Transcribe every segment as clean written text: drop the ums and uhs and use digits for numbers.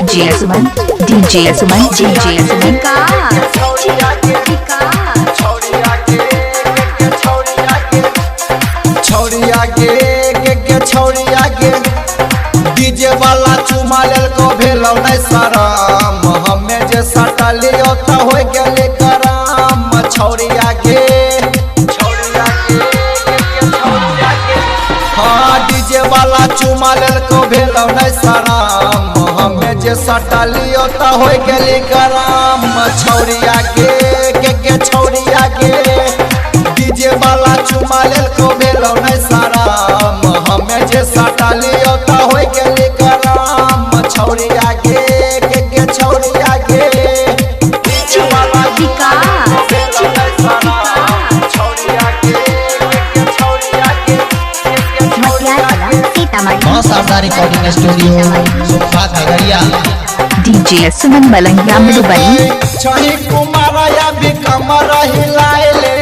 DJ Suman, DJ Suman, DJ Suman का DJ वाला चुमा लेल को भेलौ नै शरम हमें जे सटलियो त हो गेले करम छौरिया के हाँ डीजे वाला चुमा लेल को भेलौ नै शरम हमें जे सटलियो त हो गेले करम छौरिया के छौरिया के डीजे वाला चुमा लेल को भेलौ नै शरम हमें जे सटलियो त हो गेले करम छौरिया के छौरिया के डीजे वाला मां शारदा रिकॉर्डिंग स्टूडियो सोफा Khagaria. DJ Suman Malangya Madhubani छही कुमार या भी कमर हिलाएले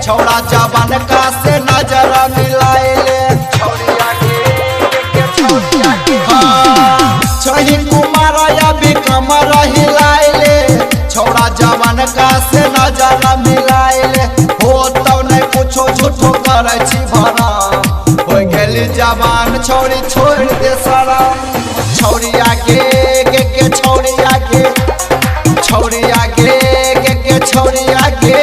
छौड़ा जवान का से नजर मिलाएले छौरिया के छही कुमार या भी कमर हिलाएले छौड़ा जवान का से नजर मिलाएले हो तो नहीं कुछो झूठो करे छी भरा हो गेली जवान छौरी छोड़ दे शरम छौरिया के छौरिया के छौरिया के छौरिया के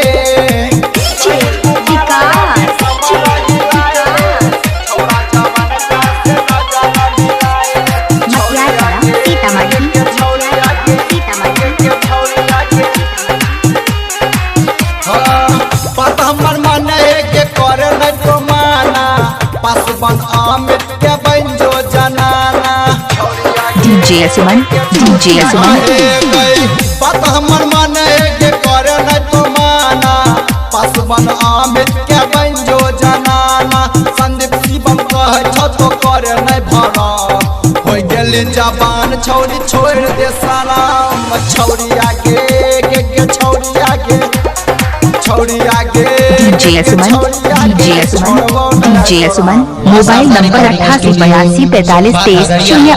पता हमर मन के करे न तो माना पासबन अमित के बंजो जनाना DJ Suman, DJ Suman पता हमर मन के करे न तो माना पासबन अमित के बंजो जनाना संदीप शिवम कहे छ तो करे न भरा हो गेली जवान छौरी छोड़ दे सलाम छौरिया के छौरिया के छौरिया के DJ Suman, DJ Suman, DJ Suman mobile number 8882434323